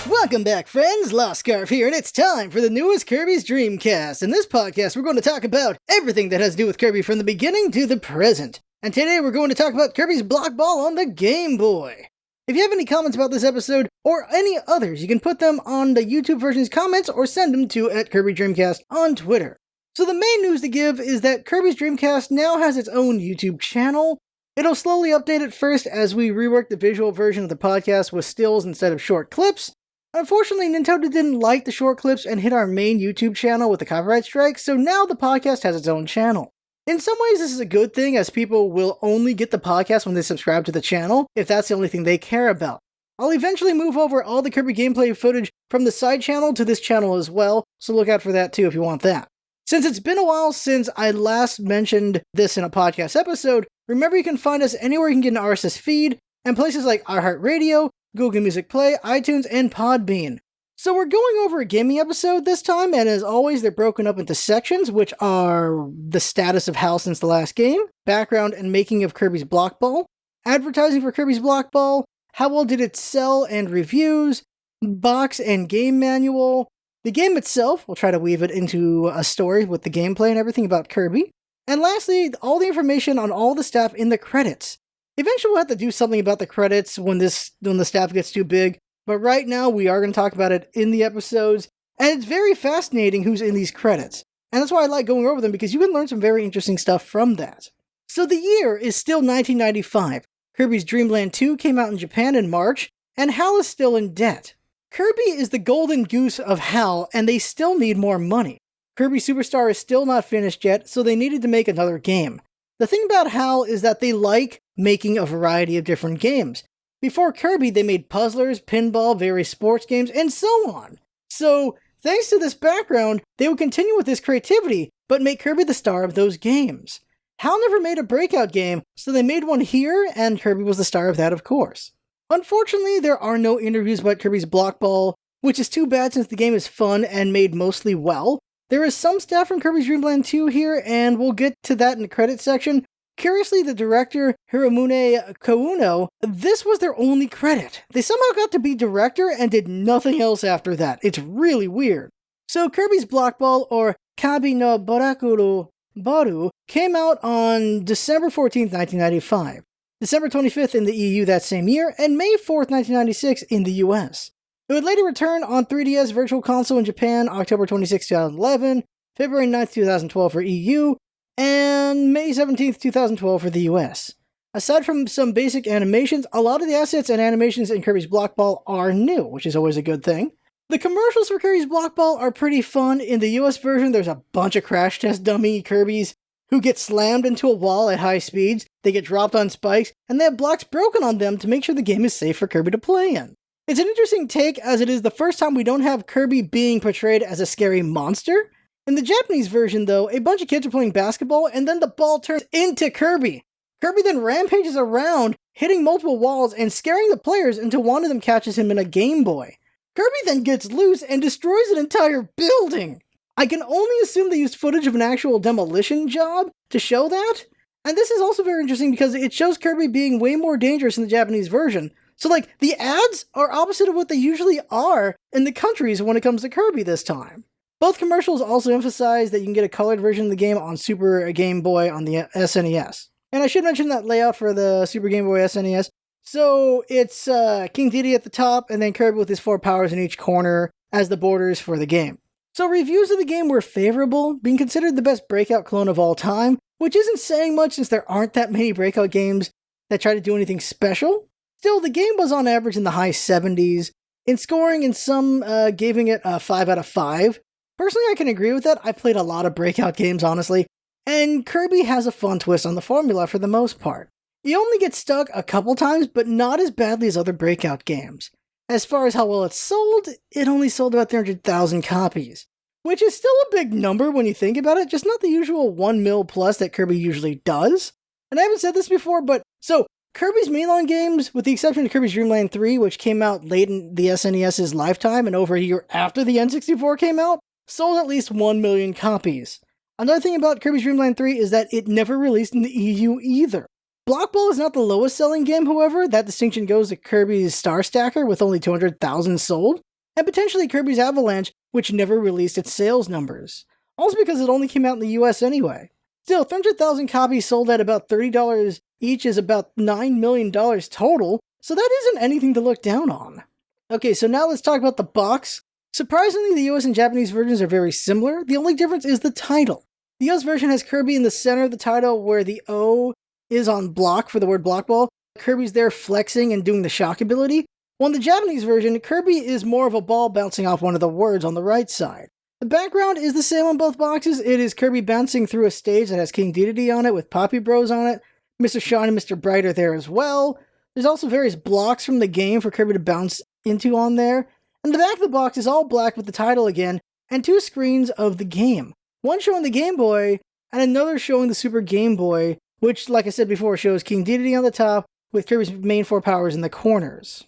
Welcome back, friends. LostScarf here, and it's time for the newest Kirby's Dreamcast. In this podcast, we're going to talk about everything that has to do with Kirby from the beginning to the present. And today we're going to talk about Kirby's Block Ball on the Game Boy. If you have any comments about this episode, or any others, you can put them on the YouTube version's comments or send them to @KirbyDreamcast on Twitter. So the main news to give is that Kirby's Dreamcast now has its own YouTube channel. It'll slowly update at first as we rework the visual version of the podcast with stills instead of short clips. Unfortunately, Nintendo didn't like the short clips and hit our main YouTube channel with the copyright strike, so now the podcast has its own channel. In some ways, this is a good thing, as people will only get the podcast when they subscribe to the channel, if that's the only thing they care about. I'll eventually move over all the Kirby gameplay footage from the side channel to this channel as well, so look out for that too if you want that. Since it's been a while since I last mentioned this in a podcast episode, remember you can find us anywhere you can get an RSS feed, and places like iHeartRadio, Google Music Play, iTunes, and Podbean. So we're going over a gaming episode this time, and as always, they're broken up into sections, which are the status of HAL since the last game, background and making of Kirby's Block Ball, advertising for Kirby's Block Ball, how well did it sell and reviews, box and game manual, the game itself, we'll try to weave it into a story with the gameplay and everything about Kirby, and lastly, all the information on all the staff in the credits. Eventually we'll have to do something about the credits when the staff gets too big, but right now we are going to talk about it in the episodes, and it's very fascinating who's in these credits. And that's why I like going over them, because you can learn some very interesting stuff from that. So the year is still 1995. Kirby's Dreamland 2 came out in Japan in March, and HAL is still in debt. Kirby is the golden goose of HAL, and they still need more money. Kirby Superstar is still not finished yet, so they needed to make another game. The thing about HAL is that they like making a variety of different games. Before Kirby, they made puzzlers, pinball, various sports games, and so on. So, thanks to this background, they would continue with this creativity, but make Kirby the star of those games. HAL never made a Breakout game, so they made one here, and Kirby was the star of that, of course. Unfortunately, there are no interviews about Kirby's Block Ball, which is too bad since the game is fun and made mostly well. There is some stuff from Kirby's Dreamland 2 here, and we'll get to that in the credits section. Curiously, the director, Hiromune Kouno, this was their only credit. They somehow got to be director and did nothing else after that. It's really weird. So Kirby's Block Ball, or Kabi no Borakuru Baru, came out on December 14th, 1995, December 25th in the EU that same year, and May 4th, 1996 in the US. It would later return on 3DS Virtual Console in Japan, October 26, 2011, February 9th, 2012 for EU, and May 17th, 2012 for the US. Aside from some basic animations, a lot of the assets and animations in Kirby's Block Ball are new, which is always a good thing. The commercials for Kirby's Block Ball are pretty fun. In the US version, there's a bunch of crash test dummy Kirbys who get slammed into a wall at high speeds, they get dropped on spikes, and they have blocks broken on them to make sure the game is safe for Kirby to play in. It's an interesting take, as it is the first time we don't have Kirby being portrayed as a scary monster. In the Japanese version, though, a bunch of kids are playing basketball, and then the ball turns into Kirby. Kirby then rampages around, hitting multiple walls and scaring the players until one of them catches him in a Game Boy. Kirby then gets loose and destroys an entire building. I can only assume they used footage of an actual demolition job to show that. And this is also very interesting because it shows Kirby being way more dangerous in the Japanese version. So, the ads are opposite of what they usually are in the countries when it comes to Kirby this time. Both commercials also emphasize that you can get a colored version of the game on Super Game Boy on the SNES. And I should mention that layout for the Super Game Boy SNES. So it's King Deity at the top, and then Kirby with his 4 powers in each corner as the borders for the game. So reviews of the game were favorable, being considered the best Breakout clone of all time, which isn't saying much since there aren't that many Breakout games that try to do anything special. Still, the game was on average in the high 70s. In scoring, and some giving it a 5 out of 5. Personally, I can agree with that. I've played a lot of Breakout games, honestly, and Kirby has a fun twist on the formula for the most part. You only get stuck a couple times, but not as badly as other Breakout games. As far as how well it's sold, it only sold about 300,000 copies, which is still a big number when you think about it, just not the usual 1 mil plus that Kirby usually does. And I haven't said this before, but so Kirby's mainline games, with the exception of Kirby's Dreamland 3, which came out late in the SNES's lifetime and over a year after the N64 came out, sold at least 1 million copies. Another thing about Kirby's Dreamland 3 is that it never released in the EU either. Block Ball is not the lowest selling game, however. That distinction goes to Kirby's Star Stacker with only 200,000 sold. and potentially Kirby's Avalanche, which never released its sales numbers. Also because it only came out in the US anyway. Still, 300,000 copies sold at about $30 each is about $9 million total, so that isn't anything to look down on. Okay, so now let's talk about the box. Surprisingly, the US and Japanese versions are very similar. The only difference is the title. The US version has Kirby in the center of the title where the O is on block for the word block ball. Kirby's there flexing and doing the shock ability. While in the Japanese version, Kirby is more of a ball bouncing off one of the words on the right side. The background is the same on both boxes. It is Kirby bouncing through a stage that has King Deity on it with Poppy Bros on it. Mr. Shine and Mr. Bright are there as well. There's also various blocks from the game for Kirby to bounce into on there. And the back of the box is all black with the title again, and 2 screens of the game. One showing the Game Boy, and another showing the Super Game Boy, which, like I said before, shows King Deity on the top, with Kirby's main 4 powers in the corners.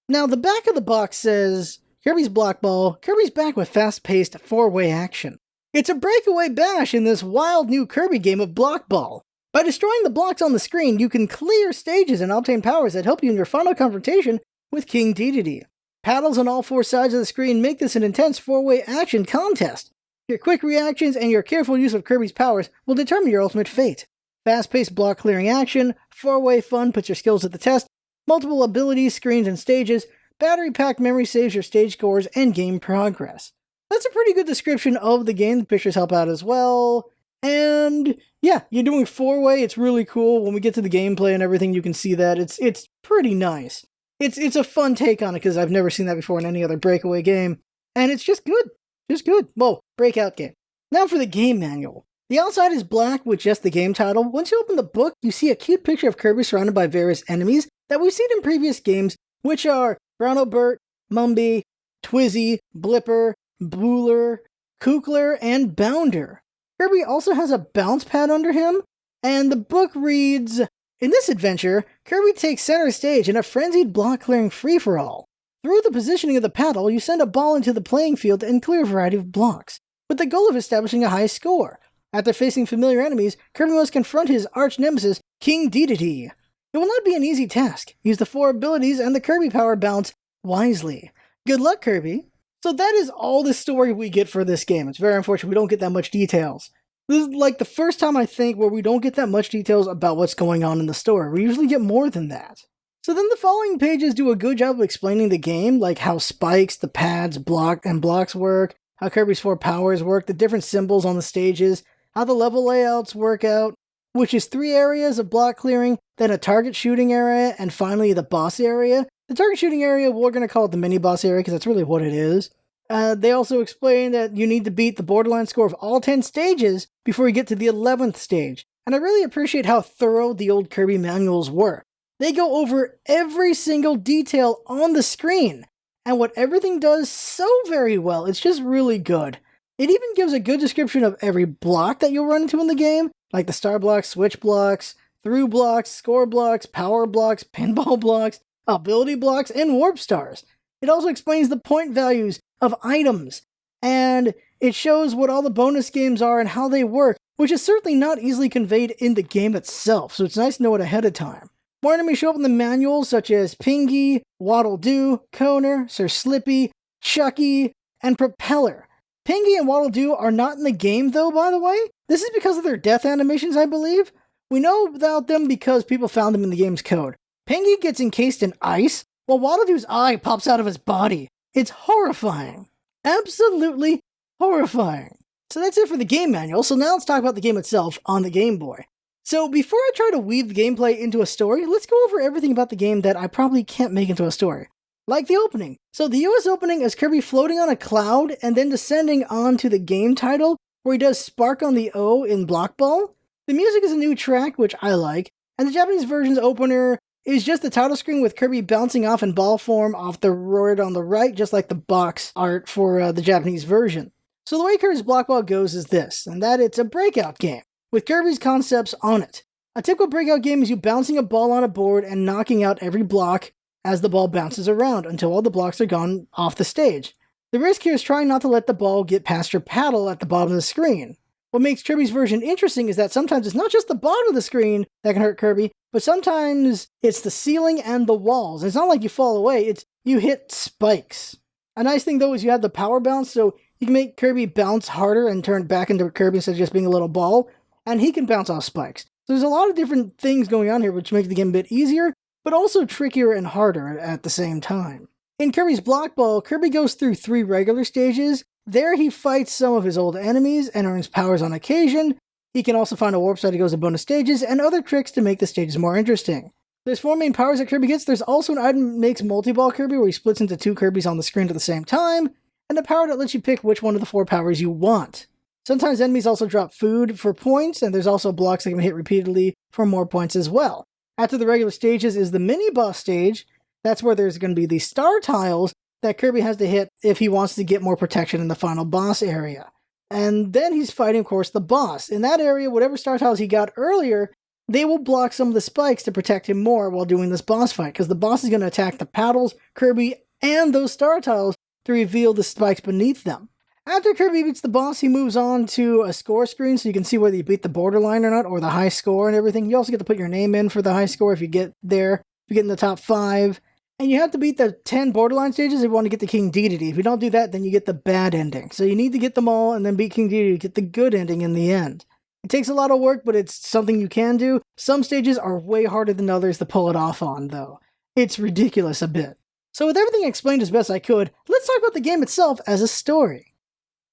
Now, the back of the box says, Kirby's Block Ball, Kirby's back with fast-paced 4-way action. It's a breakaway bash in this wild new Kirby game of Block Ball. By destroying the blocks on the screen, you can clear stages and obtain powers that help you in your final confrontation with King Deity. Paddles on all 4 sides of the screen make this an intense 4-way action contest. Your quick reactions and your careful use of Kirby's powers will determine your ultimate fate. Fast-paced block-clearing action, 4-way fun puts your skills to the test, multiple abilities, screens, and stages, battery-packed memory saves your stage scores, and game progress. That's a pretty good description of the game. The pictures help out as well. And yeah, you're doing 4-way. It's really cool. When we get to the gameplay and everything, you can see that. It's pretty nice. It's a fun take on it because I've never seen that before in any other breakaway game. And it's just good. Just good. Whoa, Breakout game. Now for the game manual. The outside is black with just the game title. Once you open the book, you see a cute picture of Kirby surrounded by various enemies that we've seen in previous games, which are Brown Bert, Mumby, Twizzy, Blipper, Booler, Kukler, and Bounder. Kirby also has a bounce pad under him, and the book reads, in this adventure, Kirby takes center stage in a frenzied block-clearing free-for-all. Through the positioning of the paddle, you send a ball into the playing field and clear a variety of blocks, with the goal of establishing a high score. After facing familiar enemies, Kirby must confront his arch-nemesis, King Deity. It will not be an easy task. Use the 4 abilities and the Kirby power bounce wisely. Good luck, Kirby! So that is all the story we get for this game. It's very unfortunate we don't get that much details. This is like the first time I think where we don't get that much details about what's going on in the story. We usually get more than that. So then the following pages do a good job of explaining the game, like how spikes, the pads, blocks work, how Kirby's 4 powers work, the different symbols on the stages, how the level layouts work out, which is 3 areas of block clearing, then a target shooting area, and finally the boss area. The target shooting area, we're going to call it the mini-boss area because that's really what it is. They also explain that you need to beat the borderline score of all 10 stages before you get to the 11th stage. And I really appreciate how thorough the old Kirby manuals were. They go over every single detail on the screen, and what everything does so very well. It's just really good. It even gives a good description of every block that you'll run into in the game, like the star blocks, switch blocks, through blocks, score blocks, power blocks, pinball blocks, ability blocks, and warp stars. It also explains the point values of items, and it shows what all the bonus games are and how they work, which is certainly not easily conveyed in the game itself, so it's nice to know it ahead of time. More enemies show up in the manual, such as Pingy, Waddle Doo, Koner, Sir Slippy, Chucky, and Propeller. Pingy and Waddle Doo are not in the game, though, by the way. This is because of their death animations, I believe. We know about them because people found them in the game's code. Pingy gets encased in ice, while Waddle Doo's eye pops out of his body. It's horrifying. Absolutely horrifying. So that's it for the game manual, so now let's talk about the game itself on the Game Boy. So before I try to weave the gameplay into a story, let's go over everything about the game that I probably can't make into a story. Like the opening. So the US opening is Kirby floating on a cloud and then descending onto the game title, where he does Spark on the O in Block Ball. The music is a new track, which I like, and the Japanese version's opener is just the title screen with Kirby bouncing off in ball form off the road on the right, just like the box art for the Japanese version. So the way Kirby's Block Ball goes is this, and that it's a breakout game, with Kirby's concepts on it. A typical breakout game is you bouncing a ball on a board and knocking out every block as the ball bounces around until all the blocks are gone off the stage. The risk here is trying not to let the ball get past your paddle at the bottom of the screen. What makes Kirby's version interesting is that sometimes it's not just the bottom of the screen that can hurt Kirby, but sometimes it's the ceiling and the walls. It's not like you fall away, it's you hit spikes. A nice thing, though, is you have the power bounce, so you can make Kirby bounce harder and turn back into Kirby instead of just being a little ball, and he can bounce off spikes. So there's a lot of different things going on here which make the game a bit easier, but also trickier and harder at the same time. In Kirby's Block Ball, Kirby goes through 3 regular stages. There he fights some of his old enemies and earns powers on occasion. He can also find a warp side that goes to bonus stages and other tricks to make the stages more interesting. There's 4 main powers that Kirby gets. There's also an item that makes multi-ball Kirby where he splits into 2 Kirbys on the screen at the same time, and a power that lets you pick which one of the 4 powers you want. Sometimes enemies also drop food for points, and there's also blocks that can hit repeatedly for more points as well. After the regular stages is the mini-boss stage. That's where there's going to be the star tiles that Kirby has to hit if he wants to get more protection in the final boss area. And then he's fighting, of course, the boss. In that area, whatever star tiles he got earlier, they will block some of the spikes to protect him more while doing this boss fight, because the boss is going to attack the paddles, Kirby, and those star tiles to reveal the spikes beneath them. After Kirby beats the boss, he moves on to a score screen so you can see whether you beat the borderline or not, or the high score and everything. You also get to put your name in for the high score if you get there, if you get in the top 5. And you have to beat the 10 borderline stages if you want to get the King Deity. If you don't do that, then you get the bad ending. So you need to get them all and then beat King Deity to get the good ending in the end. It takes a lot of work, but it's something you can do. Some stages are way harder than others to pull it off on, though. It's ridiculous a bit. So with everything explained as best I could, let's talk about the game itself as a story.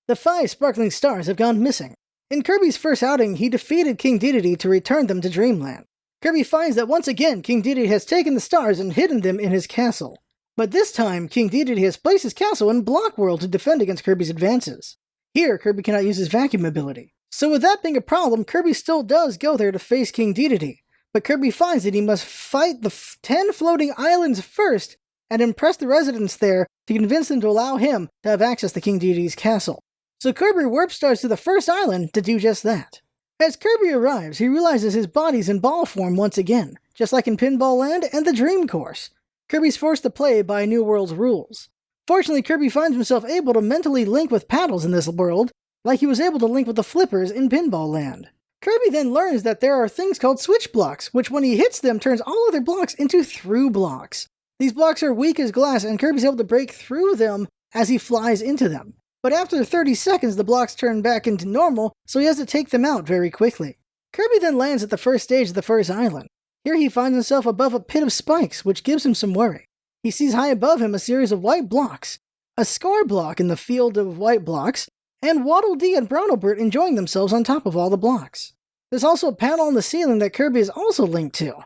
The 5 sparkling stars have gone missing. In Kirby's first outing, he defeated King Deity to return them to Dreamland. Kirby finds that once again, King Deity has taken the stars and hidden them in his castle. But this time, King Deity has placed his castle in Block World to defend against Kirby's advances. Here, Kirby cannot use his vacuum ability. So with that being a problem, Kirby still does go there to face King Deity. But Kirby finds that he must fight the 10 floating islands first and impress the residents there to convince them to allow him to have access to King Deity's castle. So Kirby warp stars to the first island to do just that. As Kirby arrives, he realizes his body's in ball form once again, just like in Pinball Land and the Dream Course. Kirby's forced to play by New World's rules. Fortunately, Kirby finds himself able to mentally link with paddles in this world, like he was able to link with the flippers in Pinball Land. Kirby then learns that there are things called switch blocks, which when he hits them turns all other blocks into through blocks. These blocks are weak as glass, and Kirby's able to break through them as he flies into them. But after 30 seconds, the blocks turn back into normal, so he has to take them out very quickly. Kirby then lands at the first stage of the first island. Here he finds himself above a pit of spikes, which gives him some worry. He sees high above him a series of white blocks, a score block in the field of white blocks, and Waddle Dee and Brownobert enjoying themselves on top of all the blocks. There's also a panel on the ceiling that Kirby is also linked to.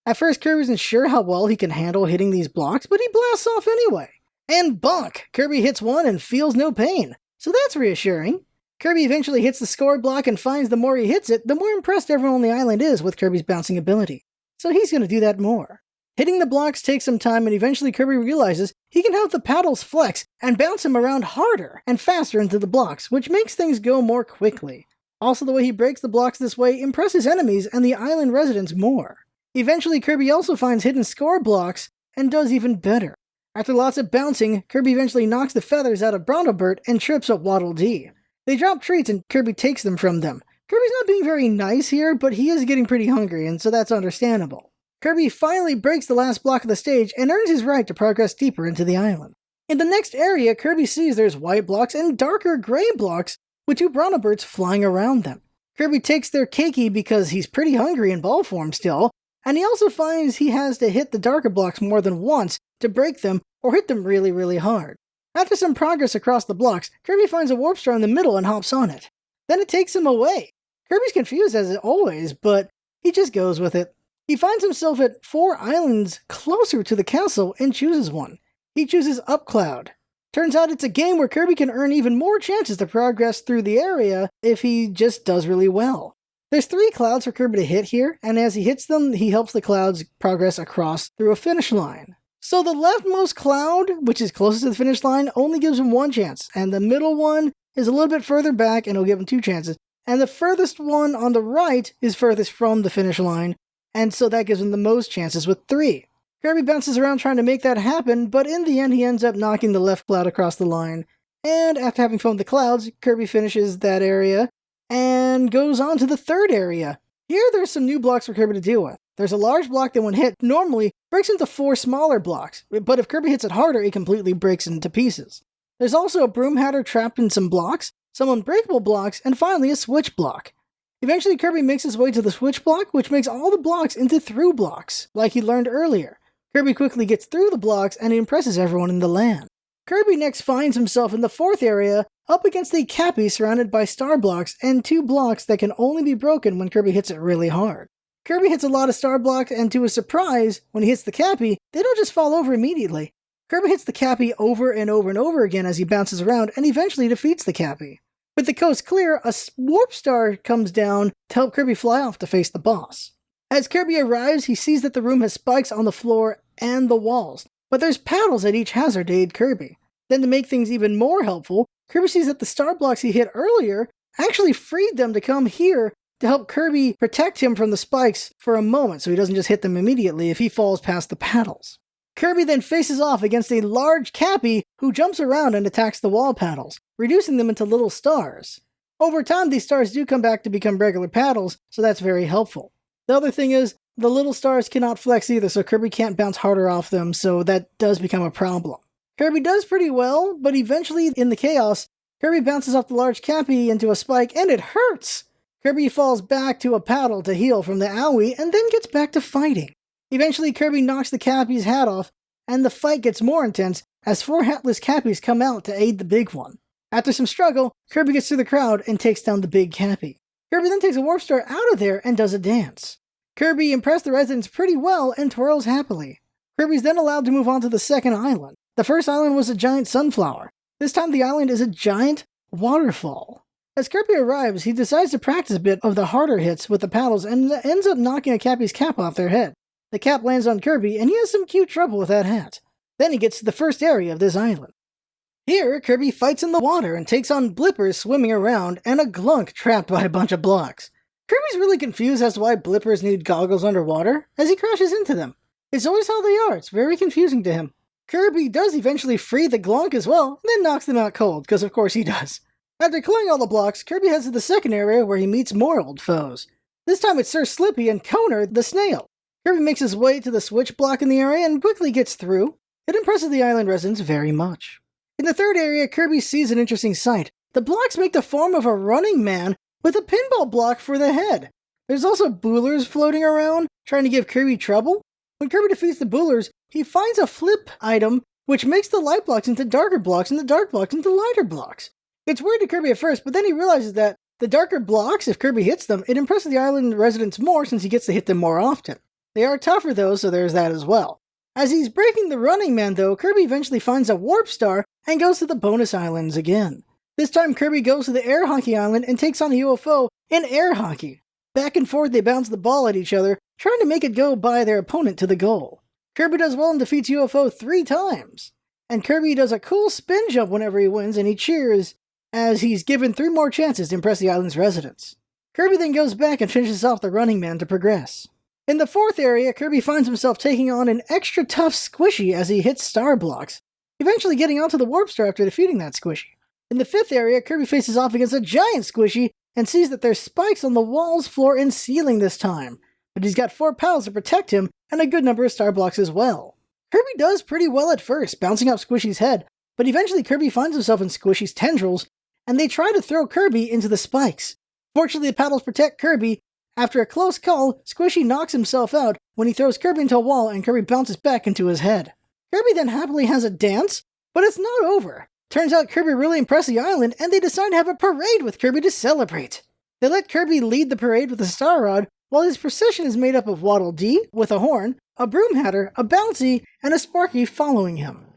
At first, Kirby isn't sure how well he can handle hitting these blocks, but he blasts off anyway. And bonk! Kirby hits one and feels no pain. So that's reassuring. Kirby eventually hits the score block and finds the more he hits it, the more impressed everyone on the island is with Kirby's bouncing ability. So he's going to do that more. Hitting the blocks takes some time, and eventually Kirby realizes he can have the paddles flex and bounce him around harder and faster into the blocks, which makes things go more quickly. Also, the way he breaks the blocks this way impresses enemies and the island residents more. Eventually, Kirby also finds hidden score blocks and does even better. After lots of bouncing, Kirby eventually knocks the feathers out of Brownobert and trips up Waddle Dee. They drop treats and Kirby takes them from them. Kirby's not being very nice here, but he is getting pretty hungry, and so that's understandable. Kirby finally breaks the last block of the stage and earns his right to progress deeper into the island. In the next area, Kirby sees there's white blocks and darker gray blocks with 2 Brownoberts flying around them. Kirby takes their keiki because he's pretty hungry in ball form still, and he also finds he has to hit the darker blocks more than once to break them or hit them really, really hard. After some progress across the blocks, Kirby finds a warp star in the middle and hops on it. Then it takes him away. Kirby's confused as always, but he just goes with it. He finds himself at 4 islands closer to the castle and chooses one. He chooses Up Cloud. Turns out it's a game where Kirby can earn even more chances to progress through the area if he just does really well. There's 3 clouds for Kirby to hit here, and as he hits them, he helps the clouds progress across through a finish line. So the leftmost cloud, which is closest to the finish line, only gives him 1 chance, and the middle one is a little bit further back and it'll give him 2 chances, and the furthest one on the right is furthest from the finish line, and so that gives him the most chances with 3. Kirby bounces around trying to make that happen, but in the end he ends up knocking the left cloud across the line, and after having fun with the clouds, Kirby finishes that area and goes on to the 3rd area. Here there's some new blocks for Kirby to deal with. There's a large block that when hit normally breaks into 4 smaller blocks, but if Kirby hits it harder, it completely breaks into pieces. There's also a broom hatter trapped in some blocks, some unbreakable blocks, and finally a switch block. Eventually, Kirby makes his way to the switch block, which makes all the blocks into through blocks, like he learned earlier. Kirby quickly gets through the blocks and impresses everyone in the land. Kirby next finds himself in the fourth area, up against a Cappy surrounded by star blocks and 2 blocks that can only be broken when Kirby hits it really hard. Kirby hits a lot of star blocks, and to his surprise, when he hits the Cappy, they don't just fall over immediately. Kirby hits the Cappy over and over and over again as he bounces around and eventually defeats the Cappy. With the coast clear, a warp star comes down to help Kirby fly off to face the boss. As Kirby arrives, he sees that the room has spikes on the floor and the walls, but there's paddles at each hazard to aid Kirby. Then to make things even more helpful, Kirby sees that the star blocks he hit earlier actually freed them to come here to help Kirby protect him from the spikes for a moment so he doesn't just hit them immediately if he falls past the paddles. Kirby then faces off against a large Cappy who jumps around and attacks the wall paddles, reducing them into little stars. Over time, these stars do come back to become regular paddles, so that's very helpful. The other thing is, the little stars cannot flex either, so Kirby can't bounce harder off them, so that does become a problem. Kirby does pretty well, but eventually, in the chaos, Kirby bounces off the large Cappy into a spike, and it hurts! Kirby falls back to a paddle to heal from the owie, and then gets back to fighting. Eventually, Kirby knocks the Cappy's hat off, and the fight gets more intense as 4 hatless Cappies come out to aid the big one. After some struggle, Kirby gets through the crowd and takes down the big Cappy. Kirby then takes a warp star out of there and does a dance. Kirby impressed the residents pretty well and twirls happily. Kirby's then allowed to move on to the second island. The first island was a giant sunflower. This time the island is a giant waterfall. As Kirby arrives, he decides to practice a bit of the harder hits with the paddles and ends up knocking a Cappy's cap off their head. The cap lands on Kirby, and he has some cute trouble with that hat. Then he gets to the first area of this island. Here, Kirby fights in the water and takes on blippers swimming around and a glunk trapped by a bunch of blocks. Kirby's really confused as to why blippers need goggles underwater, as he crashes into them. It's always how they are, it's very confusing to him. Kirby does eventually free the glunk as well, and then knocks them out cold, because of course he does. After clearing all the blocks, Kirby heads to the second area where he meets more old foes. This time it's Sir Slippy and Koner the snail. Kirby makes his way to the switch block in the area and quickly gets through. It impresses the island residents very much. In the third area, Kirby sees an interesting sight. The blocks make the form of a running man with a pinball block for the head. There's also boolers floating around, trying to give Kirby trouble. When Kirby defeats the boolers, he finds a flip item which makes the light blocks into darker blocks and the dark blocks into lighter blocks. It's weird to Kirby at first, but then he realizes that the darker blocks, if Kirby hits them, it impresses the island residents more since he gets to hit them more often. They are tougher though, so there's that as well. As he's breaking the running man though, Kirby eventually finds a warp star and goes to the bonus islands again. This time Kirby goes to the air hockey island and takes on a UFO in air hockey. Back and forth they bounce the ball at each other, trying to make it go by their opponent to the goal. Kirby does well and defeats UFO 3 times. And Kirby does a cool spin jump whenever he wins, and he cheers as he's given 3 more chances to impress the island's residents. Kirby then goes back and finishes off the running man to progress. In the fourth area, Kirby finds himself taking on an extra tough Squishy as he hits star blocks, eventually getting onto the warp star after defeating that Squishy. In the fifth area, Kirby faces off against a giant Squishy and sees that there's spikes on the walls, floor, and ceiling this time, but he's got 4 pals to protect him and a good number of star blocks as well. Kirby does pretty well at first, bouncing up Squishy's head, but eventually Kirby finds himself in Squishy's tendrils, and they try to throw Kirby into the spikes. Fortunately, the paddles protect Kirby. After a close call, Squishy knocks himself out when he throws Kirby into a wall and Kirby bounces back into his head. Kirby then happily has a dance, but it's not over. Turns out Kirby really impressed the island, and they decide to have a parade with Kirby to celebrate. They let Kirby lead the parade with a star rod, while his procession is made up of Waddle Dee with a horn, a broom hatter, a bouncy, and a Sparky following him.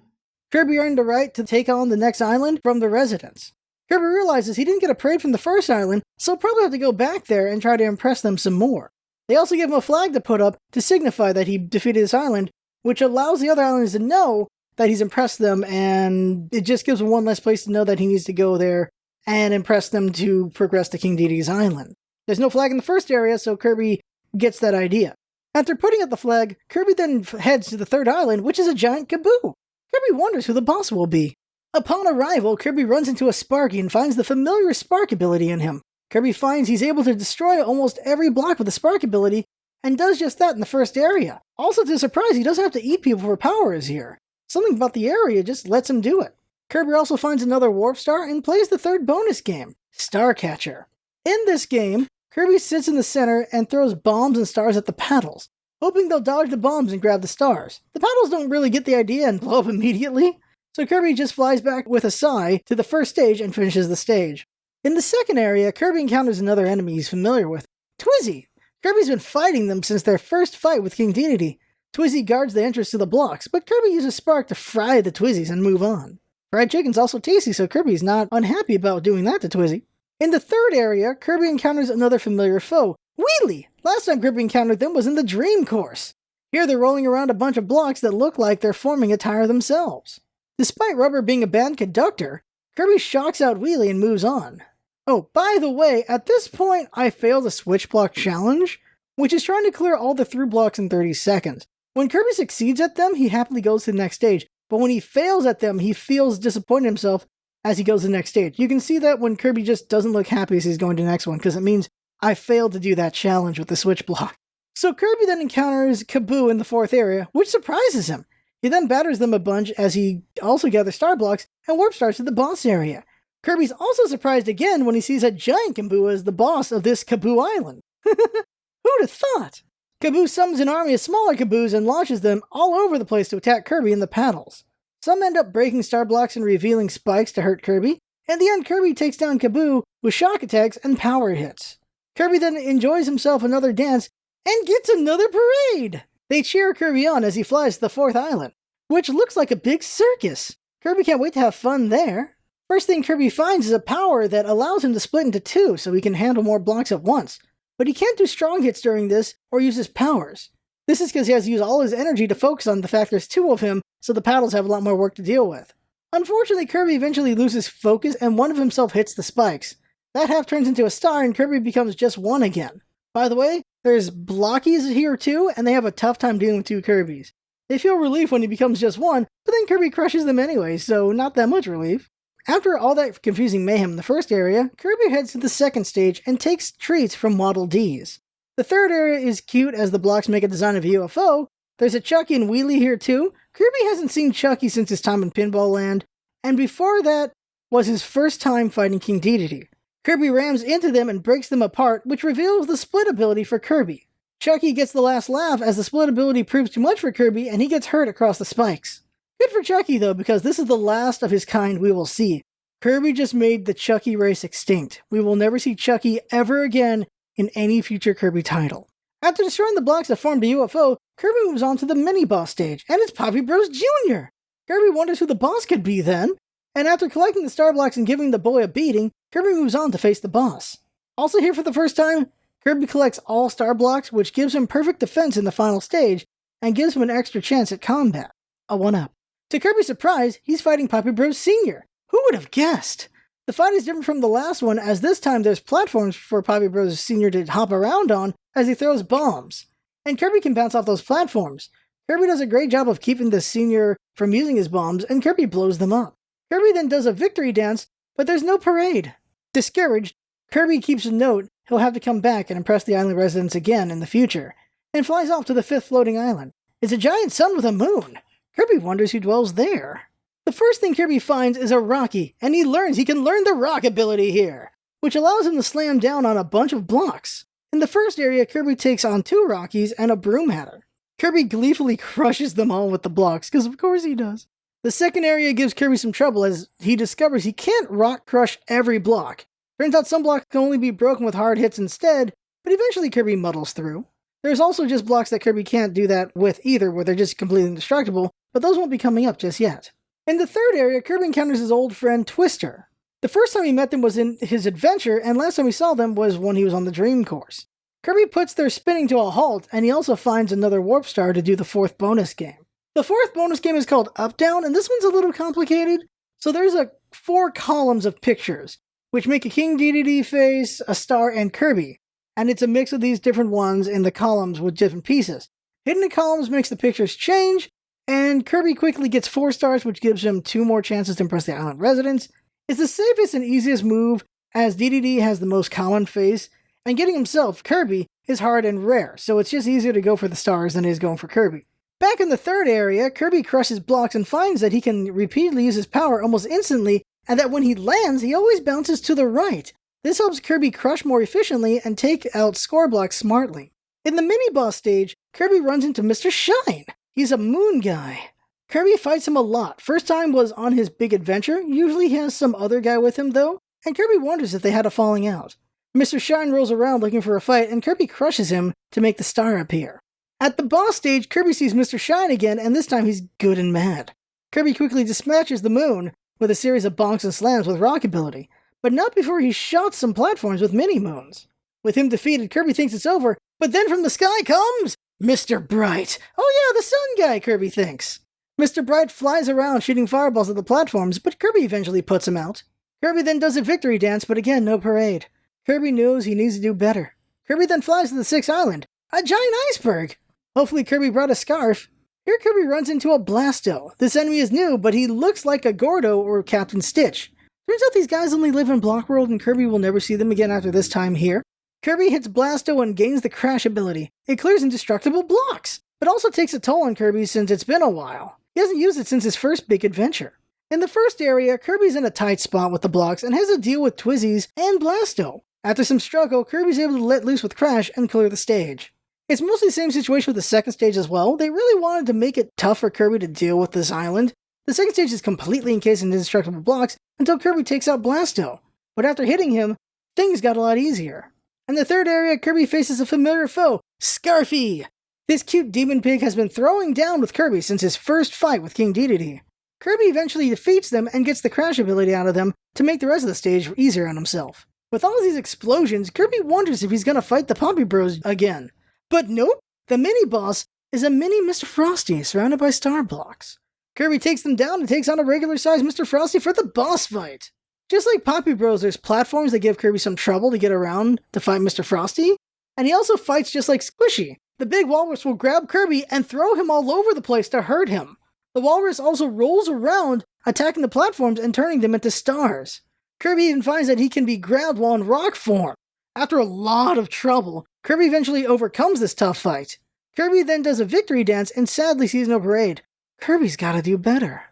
Kirby earned the right to take on the next island from the residents. Kirby realizes he didn't get a parade from the first island, so he'll probably have to go back there and try to impress them some more. They also give him a flag to put up to signify that he defeated this island, which allows the other islands to know that he's impressed them, and it just gives him one less place to know that he needs to go there and impress them to progress to King Deity's island. There's no flag in the first area, so Kirby gets that idea. After putting up the flag, Kirby then heads to the third island, which is a giant Kaboo. Kirby wonders who the boss will be. Upon arrival, Kirby runs into a Sparky and finds the familiar Spark ability in him. Kirby finds he's able to destroy almost every block with the Spark ability, and does just that in the first area. Also to his surprise, he doesn't have to eat people for power here. Something about the area just lets him do it. Kirby also finds another Warp Star and plays the third bonus game, Star Catcher. In this game, Kirby sits in the center and throws bombs and stars at the paddles, hoping they'll dodge the bombs and grab the stars. The paddles don't really get the idea and blow up immediately, so Kirby just flies back with a sigh to the first stage and finishes the stage. In the second area, Kirby encounters another enemy he's familiar with, Twizzy. Kirby's been fighting them since their first fight with King Deity. Twizzy guards the entrance to the blocks, but Kirby uses Spark to fry the Twizzies and move on. Fried chicken's also tasty, so Kirby's not unhappy about doing that to Twizzy. In the third area, Kirby encounters another familiar foe, Wheelie. Last time Kirby encountered them was in the Dream Course. Here they're rolling around a bunch of blocks that look like they're forming a tire themselves. Despite Rubber being a bad conductor, Kirby shocks out Wheelie and moves on. Oh, by the way, at this point I failed a switch block challenge, which is trying to clear all the through blocks in 30 seconds. When Kirby succeeds at them, he happily goes to the next stage, but when he fails at them, he feels disappointed in himself as he goes to the next stage. You can see that when Kirby just doesn't look happy as he's going to the next one, because it means I failed to do that challenge with the switch block. So Kirby then encounters Kaboo in the fourth area, which surprises him. He then batters them a bunch as he also gathers star blocks and warp stars to the boss area. Kirby's also surprised again when he sees a giant Kaboo as the boss of this Kaboo Island. Who'd have thought? Kaboo summons an army of smaller Kaboos and launches them all over the place to attack Kirby and the paddles. Some end up breaking star blocks and revealing spikes to hurt Kirby. In the end, Kirby takes down Kaboo with shock attacks and power hits. Kirby then enjoys himself another dance and gets another parade! They cheer Kirby on as he flies to the fourth island, which looks like a big circus. Kirby can't wait to have fun there. First thing Kirby finds is a power that allows him to split into two so he can handle more blocks at once. But he can't do strong hits during this or use his powers. This is because he has to use all his energy to focus on the fact there's two of him, so the paddles have a lot more work to deal with. Unfortunately, Kirby eventually loses focus and one of himself hits the spikes. That half turns into a star and Kirby becomes just one again. By the way, there's Blockies here too, and they have a tough time dealing with two Kirbys. They feel relief when he becomes just one, but then Kirby crushes them anyway, so not that much relief. After all that confusing mayhem in the first area, Kirby heads to the second stage and takes treats from Waddle Dees. The third area is cute as the blocks make a design of a UFO. There's a Chucky and Wheelie here too. Kirby hasn't seen Chucky since his time in Pinball Land, and before that was his first time fighting King Deity. Kirby rams into them and breaks them apart, which reveals the split ability for Kirby. Chucky gets the last laugh as the split ability proves too much for Kirby and he gets hurt across the spikes. Good for Chucky though, because this is the last of his kind we will see. Kirby just made the Chucky race extinct. We will never see Chucky ever again in any future Kirby title. After destroying the blocks that formed a UFO, Kirby moves on to the mini-boss stage, and it's Poppy Bros Jr. Kirby wonders who the boss could be then, and after collecting the star blocks and giving the boy a beating, Kirby moves on to face the boss. Also here for the first time, Kirby collects all star blocks, which gives him perfect defense in the final stage, and gives him an extra chance at combat. A 1-up. To Kirby's surprise, he's fighting Poppy Bros Sr. Who would have guessed? The fight is different from the last one, as this time there's platforms for Poppy Bros Sr. to hop around on as he throws bombs. And Kirby can bounce off those platforms. Kirby does a great job of keeping the Sr. from using his bombs, and Kirby blows them up. Kirby then does a victory dance, but there's no parade. Discouraged, Kirby keeps a note he'll have to come back and impress the island residents again in the future, and flies off to the fifth floating island. It's a giant sun with a moon. Kirby wonders who dwells there. The first thing Kirby finds is a Rocky, and he learns he can learn the rock ability here, which allows him to slam down on a bunch of blocks. In the first area, Kirby takes on 2 Rockies and a Broom Hatter. Kirby gleefully crushes them all with the blocks, because of course he does. The second area gives Kirby some trouble as he discovers he can't rock crush every block. Turns out some blocks can only be broken with hard hits instead, but eventually Kirby muddles through. There's also just blocks that Kirby can't do that with either, where they're just completely indestructible, but those won't be coming up just yet. In the third area, Kirby encounters his old friend Twister. The first time he met them was in his adventure, and last time we saw them was when he was on the Dream Course. Kirby puts their spinning to a halt, and he also finds another Warp Star to do the 4th bonus game. The 4th bonus game is called Up Down, and this one's a little complicated. So there's 4 columns of pictures, which make a King Deity face, a star, and Kirby. And it's a mix of these different ones in the columns with different pieces. Hidden in columns makes the pictures change, and Kirby quickly gets 4 stars, which gives him 2 more chances to impress the island residents. It's the safest and easiest move, as DDD has the most common face, and getting himself, Kirby, is hard and rare, so it's just easier to go for the stars than it is going for Kirby. Back in the third area, Kirby crushes blocks and finds that he can repeatedly use his power almost instantly, and that when he lands, he always bounces to the right. This helps Kirby crush more efficiently and take out score blocks smartly. In the mini-boss stage, Kirby runs into Mr. Shine. He's a moon guy. Kirby fights him a lot. First time was on his big adventure. Usually he has some other guy with him though, and Kirby wonders if they had a falling out. Mr. Shine rolls around looking for a fight, and Kirby crushes him to make the star appear. At the boss stage, Kirby sees Mr. Shine again, and this time he's good and mad. Kirby quickly dispatches the moon with a series of bonks and slams with rock ability, but not before he shots some platforms with mini-moons. With him defeated, Kirby thinks it's over, but then from the sky comes Mr. Bright. Oh yeah, the sun guy, Kirby thinks. Mr. Bright flies around shooting fireballs at the platforms, but Kirby eventually puts him out. Kirby then does a victory dance, but again, no parade. Kirby knows he needs to do better. Kirby then flies to the 6th island, a giant iceberg. Hopefully Kirby brought a scarf. Here Kirby runs into a Blasto. This enemy is new, but he looks like a Gordo or Captain Stitch. Turns out these guys only live in Block World, and Kirby will never see them again after this time here. Kirby hits Blasto and gains the crash ability. It clears indestructible blocks, but also takes a toll on Kirby since it's been a while. He hasn't used it since his first big adventure. In the first area, Kirby's in a tight spot with the blocks and has to deal with Twizzies and Blasto. After some struggle, Kirby's able to let loose with Crash and clear the stage. It's mostly the same situation with the second stage as well. They really wanted to make it tough for Kirby to deal with this island. The second stage is completely encased in indestructible blocks until Kirby takes out Blasto. But after hitting him, things got a lot easier. In the third area, Kirby faces a familiar foe, Scarfy. This cute demon pig has been throwing down with Kirby since his first fight with King Deity. Kirby eventually defeats them and gets the crash ability out of them to make the rest of the stage easier on himself. With all of these explosions, Kirby wonders if he's gonna fight the Poppy Bros again. But nope, the mini-boss is a mini Mr. Frosty surrounded by star blocks. Kirby takes them down and takes on a regular-sized Mr. Frosty for the boss fight. Just like Poppy Bros, there's platforms that give Kirby some trouble to get around to fight Mr. Frosty, and he also fights just like Squishy. The big walrus will grab Kirby and throw him all over the place to hurt him. The walrus also rolls around, attacking the platforms and turning them into stars. Kirby even finds that he can be grabbed while in rock form. After a lot of trouble, Kirby eventually overcomes this tough fight. Kirby then does a victory dance and sadly sees no parade. Kirby's gotta do better.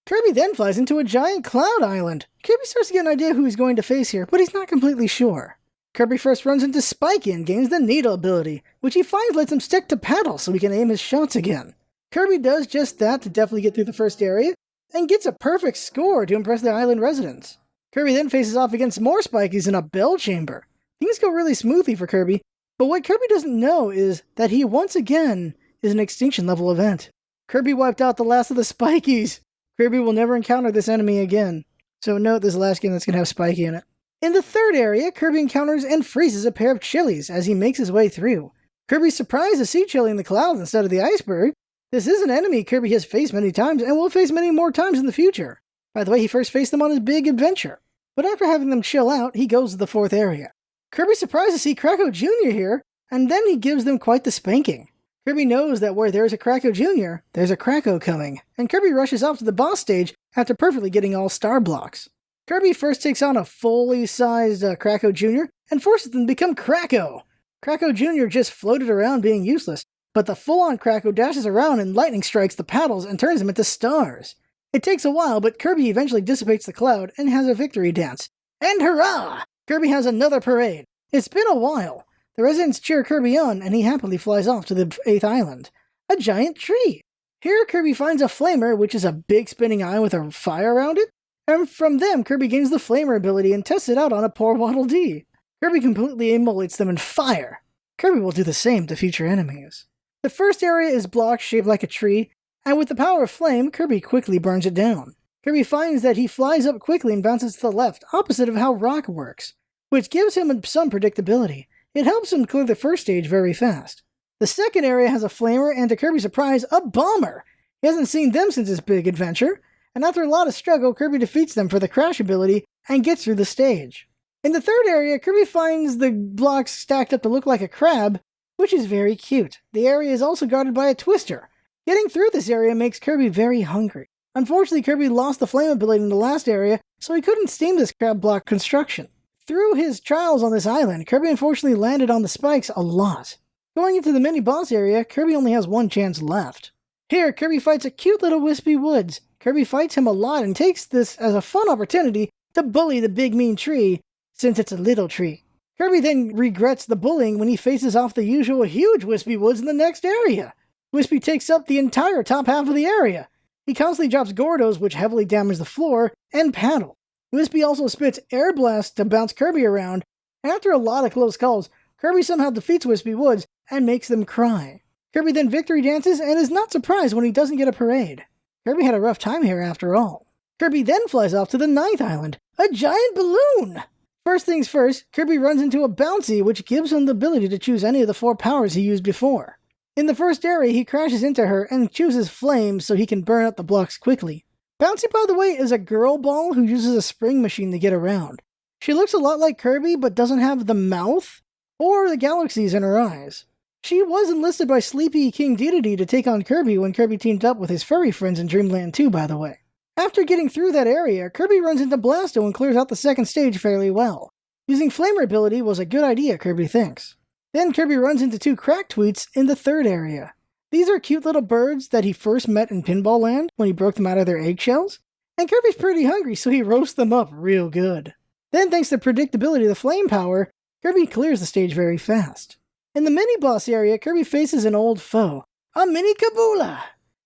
Kirby then flies into a giant cloud island. Kirby starts to get an idea who he's going to face here, but he's not completely sure. Kirby first runs into Spiky and gains the Needle ability, which he finds lets him stick to paddle so he can aim his shots again. Kirby does just that to definitely get through the first area, and gets a perfect score to impress the island residents. Kirby then faces off against more Spikies in a bell chamber. Things go really smoothly for Kirby, but what Kirby doesn't know is that he once again is an extinction level event. Kirby wiped out the last of the Spikies. Kirby will never encounter this enemy again. So note this last game that's going to have Spiky in it. In the third area, Kirby encounters and freezes a pair of Chilies as he makes his way through. Kirby's surprised to see Chili in the clouds instead of the iceberg. This is an enemy Kirby has faced many times and will face many more times in the future. By the way, he first faced them on his big adventure. But after having them chill out, he goes to the fourth area. Kirby's surprised to see Kracko Jr. here, and then he gives them quite the spanking. Kirby knows that where there's a Kracko Jr., there's a Kracko coming, and Kirby rushes off to the boss stage after perfectly getting all star blocks. Kirby first takes on a fully sized Kracko Jr. and forces them to become Kracko. Kracko Jr. just floated around being useless, but the full-on Kracko dashes around and lightning strikes the paddles and turns them into stars. It takes a while, but Kirby eventually dissipates the cloud and has a victory dance. And hurrah! Kirby has another parade. It's been a while. The residents cheer Kirby on, and he happily flies off to the 8th island. A giant tree. Here, Kirby finds a flamer, which is a big spinning eye with a fire around it. And from them, Kirby gains the flamer ability and tests it out on a poor Waddle Dee. Kirby completely emulates them in fire. Kirby will do the same to future enemies. The first area is blocks shaped like a tree, and with the power of flame, Kirby quickly burns it down. Kirby finds that he flies up quickly and bounces to the left, opposite of how rock works, which gives him some predictability. It helps him clear the first stage very fast. The second area has a flamer and, to Kirby's surprise, a bomber. He hasn't seen them since his big adventure, and after a lot of struggle, Kirby defeats them for the crash ability and gets through the stage. In the third area, Kirby finds the blocks stacked up to look like a crab, which is very cute. The area is also guarded by a twister. Getting through this area makes Kirby very hungry. Unfortunately, Kirby lost the flame ability in the last area, so he couldn't steam this crab block construction. Through his trials on this island, Kirby unfortunately landed on the spikes a lot. Going into the mini-boss area, Kirby only has one chance left. Here, Kirby fights a cute little Wispy Woods. Kirby fights him a lot and takes this as a fun opportunity to bully the big mean tree, since it's a little tree. Kirby then regrets the bullying when he faces off the usual huge Wispy Woods in the next area. Wispy takes up the entire top half of the area. He constantly drops Gordos, which heavily damage the floor, and Paddle. Wispy also spits Air Blast to bounce Kirby around, and after a lot of close calls, Kirby somehow defeats Wispy Woods and makes them cry. Kirby then victory dances and is not surprised when he doesn't get a parade. Kirby had a rough time here after all. Kirby then flies off to the 9th island, a giant balloon! First things first, Kirby runs into a Bouncy, which gives him the ability to choose any of the 4 powers he used before. In the first area, he crashes into her and chooses Flames so he can burn up the blocks quickly. Bouncy, by the way, is a girl ball who uses a spring machine to get around. She looks a lot like Kirby, but doesn't have the mouth or the galaxies in her eyes. She was enlisted by Sleepy King Deity to take on Kirby when Kirby teamed up with his furry friends in Dreamland 2, by the way. After getting through that area, Kirby runs into Blasto and clears out the second stage fairly well. Using Flamer ability was a good idea, Kirby thinks. Then Kirby runs into 2 Crack Tweets in the 3rd area. These are cute little birds that he first met in Pinball Land when he broke them out of their eggshells, and Kirby's pretty hungry, so he roasts them up real good. Then, thanks to the predictability of the flame power, Kirby clears the stage very fast. In the mini-boss area, Kirby faces an old foe, a mini Kabula.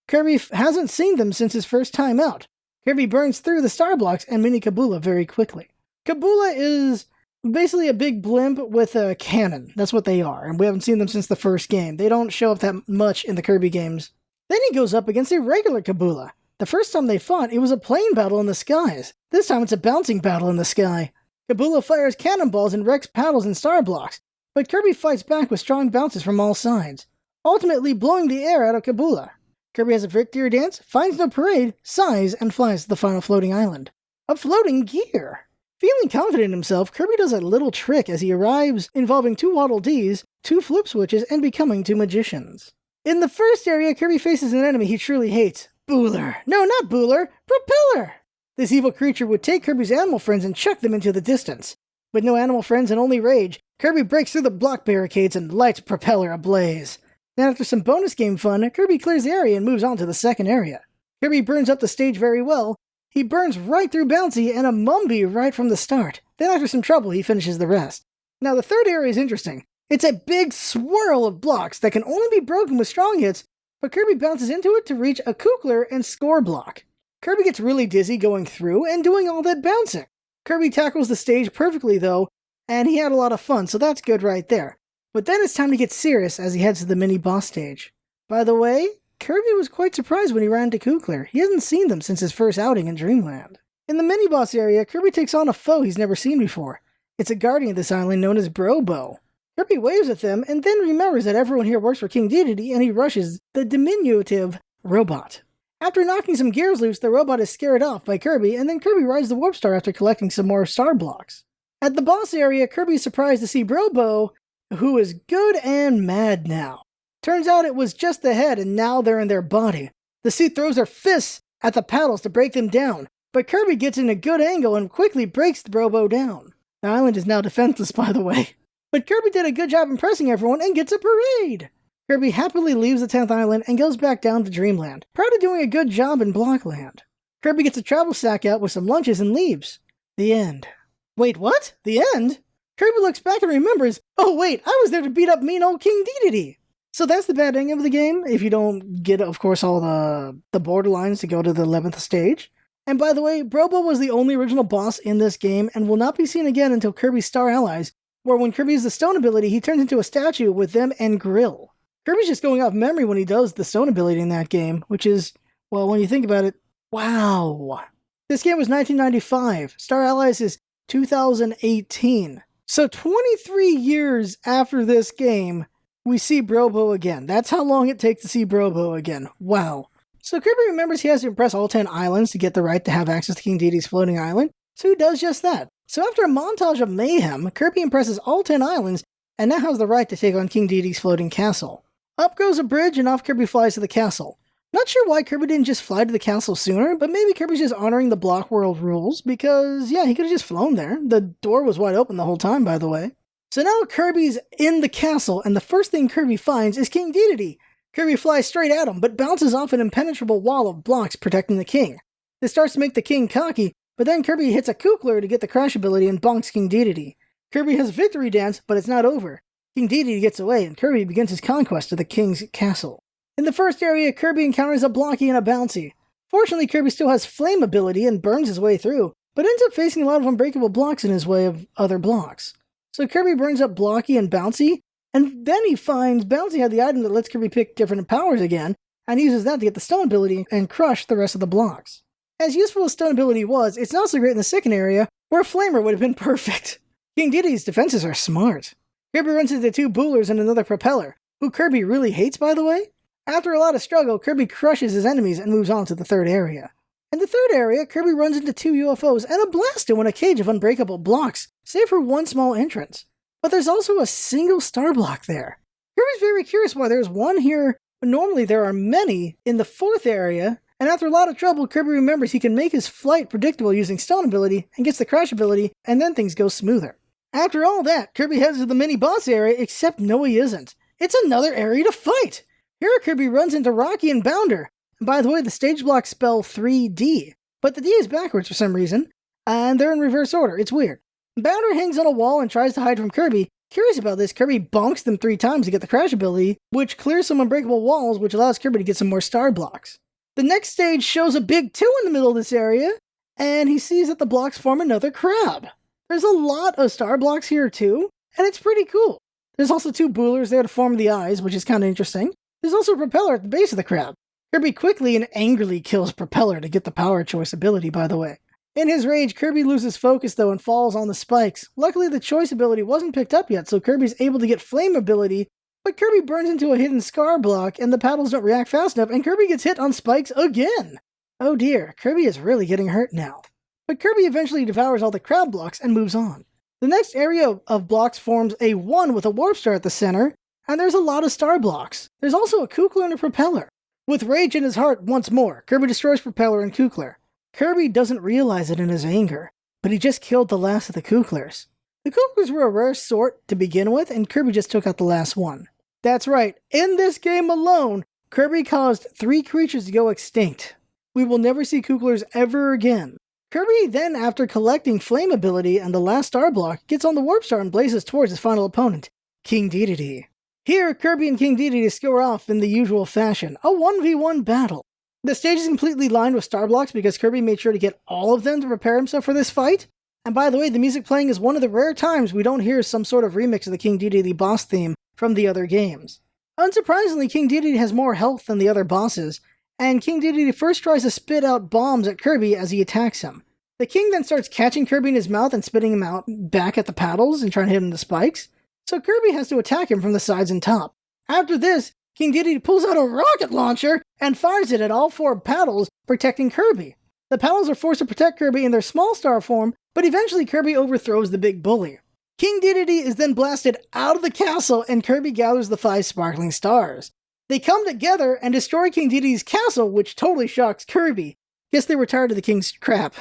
Kirby hasn't seen them since his first time out. Kirby burns through the star blocks and mini Kabula very quickly. Kabula is basically a big blimp with a cannon. That's what they are, and we haven't seen them since the first game. They don't show up that much in the Kirby games. Then he goes up against a regular Kabula. The first time they fought, it was a plane battle in the skies. This time it's a bouncing battle in the sky. Kabula fires cannonballs and wrecks paddles and star blocks, but Kirby fights back with strong bounces from all sides, ultimately blowing the air out of Kabula. Kirby has a victory dance, finds no parade, sighs, and flies to the final floating island. A floating gear! Feeling confident in himself, Kirby does a little trick as he arrives involving 2 Waddle Dees, 2 flip switches, and becoming 2 magicians. In the first area, Kirby faces an enemy he truly hates. Booler. No, not Booler. Propeller! This evil creature would take Kirby's animal friends and chuck them into the distance. With no animal friends and only rage, Kirby breaks through the block barricades and lights Propeller ablaze. Then after some bonus game fun, Kirby clears the area and moves on to the second area. Kirby burns up the stage very well. He burns right through Bouncy and a Mumby right from the start. Then after some trouble, he finishes the rest. Now the third area is interesting. It's a big swirl of blocks that can only be broken with strong hits, but Kirby bounces into it to reach a Kukler and score block. Kirby gets really dizzy going through and doing all that bouncing. Kirby tackles the stage perfectly though, and he had a lot of fun, so that's good right there. But then it's time to get serious as he heads to the mini-boss stage. By the way, Kirby was quite surprised when he ran into Kukler. He hasn't seen them since his first outing in Dreamland. In the mini-boss area, Kirby takes on a foe he's never seen before. It's a guardian of this island known as Brobo. Kirby waves at them and then remembers that everyone here works for King Deity and he rushes the diminutive robot. After knocking some gears loose, the robot is scared off by Kirby, and then Kirby rides the warp star after collecting some more star blocks. At the boss area, Kirby is surprised to see Brobo, who is good and mad now. Turns out it was just the head, and now they're in their body. The suit throws their fists at the paddles to break them down, but Kirby gets in a good angle and quickly breaks the Brobo down. The island is now defenseless, by the way. But Kirby did a good job impressing everyone and gets a parade! Kirby happily leaves the 10th island and goes back down to Dreamland, proud of doing a good job in Blockland. Kirby gets a travel sack out with some lunches and leaves. The end. Wait, what? The end? Kirby looks back and remembers, oh wait, I was there to beat up mean old King Deity! So that's the bad ending of the game, if you don't get, of course, all the borderlines to go to the 11th stage. And by the way, Brobo was the only original boss in this game and will not be seen again until Kirby's Star Allies, where when Kirby uses the stone ability, he turns into a statue with them and Grill. Kirby's just going off memory when he does the stone ability in that game, which is, well, when you think about it, wow. This game was 1995. Star Allies is 2018. So 23 years after this game, we see Brobo again. That's how long it takes to see Brobo again. Wow. So Kirby remembers he has to impress all 10 islands to get the right to have access to King Deity's floating island, so he does just that. So after a montage of mayhem, Kirby impresses all 10 islands and now has the right to take on King Deity's floating castle. Up goes a bridge and off Kirby flies to the castle. Not sure why Kirby didn't just fly to the castle sooner, but maybe Kirby's just honoring the Block World rules, because yeah, he could have just flown there. The door was wide open the whole time, by the way. So now Kirby's in the castle, and the first thing Kirby finds is King Deity. Kirby flies straight at him, but bounces off an impenetrable wall of blocks protecting the king. This starts to make the king cocky, but then Kirby hits a Kukler to get the crash ability and bonks King Deity. Kirby has a victory dance, but it's not over. King Deity gets away, and Kirby begins his conquest of the king's castle. In the first area, Kirby encounters a Blocky and a Bouncy. Fortunately, Kirby still has Flame ability and burns his way through, but ends up facing a lot of unbreakable blocks in his way of other blocks. So Kirby burns up Blocky and Bouncy, and then he finds Bouncy had the item that lets Kirby pick different powers again, and he uses that to get the Stone ability and crush the rest of the blocks. As useful as Stone ability was, it's not so great in the second area, where Flamer would have been perfect. King Deity's defenses are smart. Kirby runs into 2 Boolers and another Propeller, who Kirby really hates, by the way. After a lot of struggle, Kirby crushes his enemies and moves on to the third area. In the third area, Kirby runs into 2 UFOs and a Blasto in a cage of unbreakable blocks, save for one small entrance. But there's also a single star block there. Kirby's very curious why there's one here, but normally there are many in the fourth area, and after a lot of trouble, Kirby remembers he can make his flight predictable using Stone ability and gets the crash ability, and then things go smoother. After all that, Kirby heads to the mini-boss area, except no he isn't. It's another area to fight! Here Kirby runs into Rocky and Bounder, and by the way, the stage blocks spell 3D, but the D is backwards for some reason, and they're in reverse order, it's weird. Bounder hangs on a wall and tries to hide from Kirby. Curious about this, Kirby bonks them 3 times to get the crash ability, which clears some unbreakable walls, which allows Kirby to get some more star blocks. The next stage shows a big 2 in the middle of this area, and he sees that the blocks form another crab. There's a lot of star blocks here too, and it's pretty cool. There's also 2 Boolers there to form the eyes, which is kind of interesting. There's also a Propeller at the base of the crab. Kirby quickly and angrily kills Propeller to get the power choice ability, by the way. In his rage, Kirby loses focus though and falls on the spikes. Luckily, the choice ability wasn't picked up yet, so Kirby's able to get Flame ability, but Kirby burns into a hidden scar block and the paddles don't react fast enough and Kirby gets hit on spikes again. Oh dear, Kirby is really getting hurt now. But Kirby eventually devours all the crab blocks and moves on. The next area of blocks forms a 1 with a Warp Star at the center, and there's a lot of star blocks. There's also a Kukler and a Propeller. With rage in his heart once more, Kirby destroys Propeller and Kukler. Kirby doesn't realize it in his anger, but he just killed the last of the Kuklers. The Kuklers were a rare sort to begin with, and Kirby just took out the last one. That's right, in this game alone, Kirby caused 3 creatures to go extinct. We will never see Kuklers ever again. Kirby then, after collecting Flame ability and the last star block, gets on the Warp Star and blazes towards his final opponent, King Deity. Here, Kirby and King Deity score off in the usual fashion, a 1v1 battle. The stage is completely lined with star blocks because Kirby made sure to get all of them to prepare himself for this fight. And by the way, the music playing is one of the rare times we don't hear some sort of remix of the King Deity boss theme from the other games. Unsurprisingly, King Deity has more health than the other bosses, and King Deity first tries to spit out bombs at Kirby as he attacks him. The king then starts catching Kirby in his mouth and spitting him out back at the paddles and trying to hit him with the spikes, so Kirby has to attack him from the sides and top. After this, King Deity pulls out a rocket launcher and fires it at all 4 paddles, protecting Kirby. The paddles are forced to protect Kirby in their small star form, but eventually Kirby overthrows the big bully. King Deity is then blasted out of the castle and Kirby gathers the 5 sparkling stars. They come together and destroy King Deity's castle, which totally shocks Kirby. Guess they were tired of the king's crap.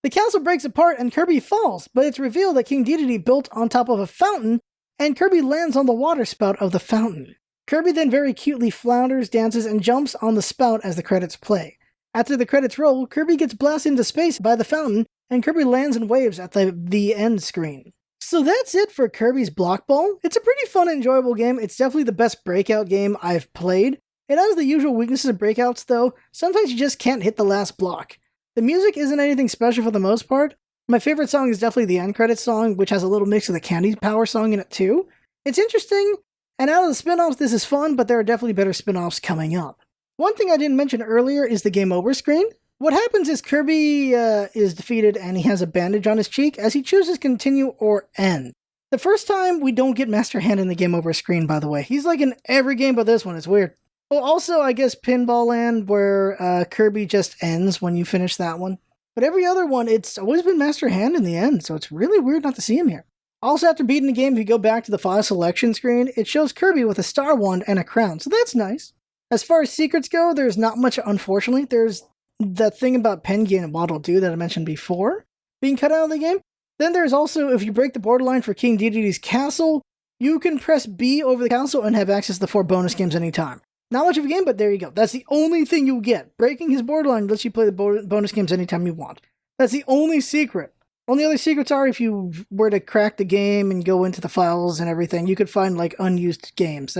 The castle breaks apart and Kirby falls, but it's revealed that King Deity built on top of a fountain, and Kirby lands on the water spout of the fountain. Kirby then very cutely flounders, dances, and jumps on the spout as the credits play. After the credits roll, Kirby gets blasted into space by the fountain, and Kirby lands and waves at the end screen. So that's it for Kirby's Block Ball. It's a pretty fun and enjoyable game. It's definitely the best Breakout game I've played. It has the usual weaknesses of Breakouts though. Sometimes you just can't hit the last block. The music isn't anything special for the most part. My favorite song is definitely the end credits song, which has a little mix of the Candy Power song in it too. It's interesting, and out of the spin-offs this is fun, but there are definitely better spin-offs coming up. One thing I didn't mention earlier is the game over screen. What happens is Kirby is defeated and he has a bandage on his cheek as he chooses continue or end. The first time we don't get Master Hand in the game over screen, by the way. He's like in every game but this one, it's weird. Well, also, I guess Pinball Land, where Kirby just ends when you finish that one. But every other one, it's always been Master Hand in the end, so it's really weird not to see him here. Also, after beating the game, if you go back to the file selection screen, it shows Kirby with a star wand and a crown, so that's nice. As far as secrets go, there's not much, unfortunately. There's that thing about Penguin and Waddle Doo that I mentioned before being cut out of the game. Then there's also, if you break the borderline for King Deity's castle, you can press B over the castle and have access to the 4 bonus games anytime. Not much of a game, but there you go. That's the only thing you'll get. Breaking his borderline lets you play the bonus games anytime you want. That's the only secret. Only other secrets are if you were to crack the game and go into the files and everything, you could find like unused games.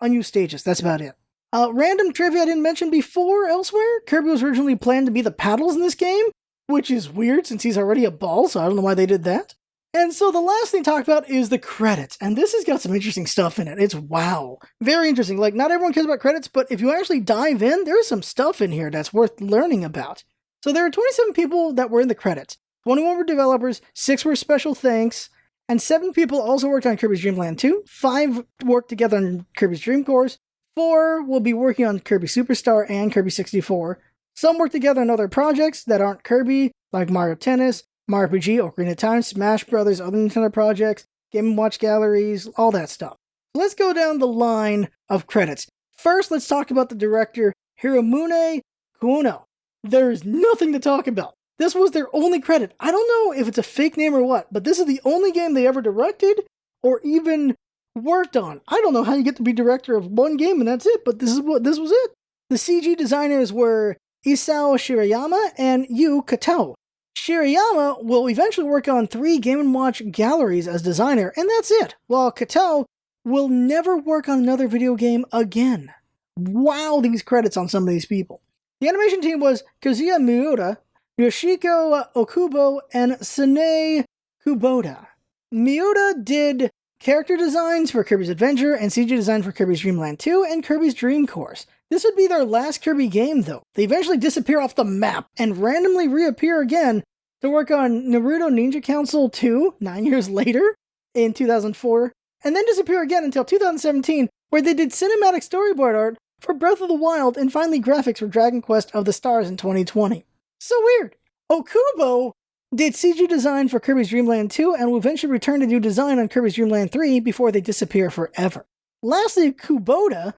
Unused stages. That's about it. Random trivia I didn't mention before elsewhere. Kirby was originally planned to be the paddles in this game, which is weird since he's already a ball, so I don't know why they did that. And so the last thing to talk about is the credits. And this has got some interesting stuff in it. It's wow. Very interesting. Like, not everyone cares about credits, but if you actually dive in, there's some stuff in here that's worth learning about. So there are 27 people that were in the credits. 21 were developers, 6 were special thanks, and 7 people also worked on Kirby's Dreamland 2. 5 worked together on Kirby's Dream Course. 4 will be working on Kirby Superstar and Kirby 64. Some work together on other projects that aren't Kirby, like Mario Tennis, Mario RPG, Ocarina of Time, Smash Brothers, other Nintendo projects, Game & Watch galleries, all that stuff. Let's go down the line of credits. First, let's talk about the director, Hiromune Kuno. There's nothing to talk about. This was their only credit. I don't know if it's a fake name or what, but this is the only game they ever directed or even worked on. I don't know how you get to be director of one game and that's it, but this was it. The CG designers were Isao Shirayama and Yu Katao. Shirayama will eventually work on 3 Game & Watch galleries as designer, and that's it, while Katao will never work on another video game again. Wow, these credits on some of these people. The animation team was Kazuya Miura, Yoshiko Okubo, and Sune Kubota. Miura did character designs for Kirby's Adventure and CG design for Kirby's Dreamland 2 and Kirby's Dream Course. This would be their last Kirby game, though. They eventually disappear off the map and randomly reappear again to work on Naruto Ninja Council 2, 9 years later, in 2004, and then disappear again until 2017, where they did cinematic storyboard art for Breath of the Wild and finally graphics for Dragon Quest of the Stars in 2020. So weird. Okubo did CG design for Kirby's Dreamland 2 and will eventually return to do design on Kirby's Dreamland 3 before they disappear forever. Lastly, Kubota,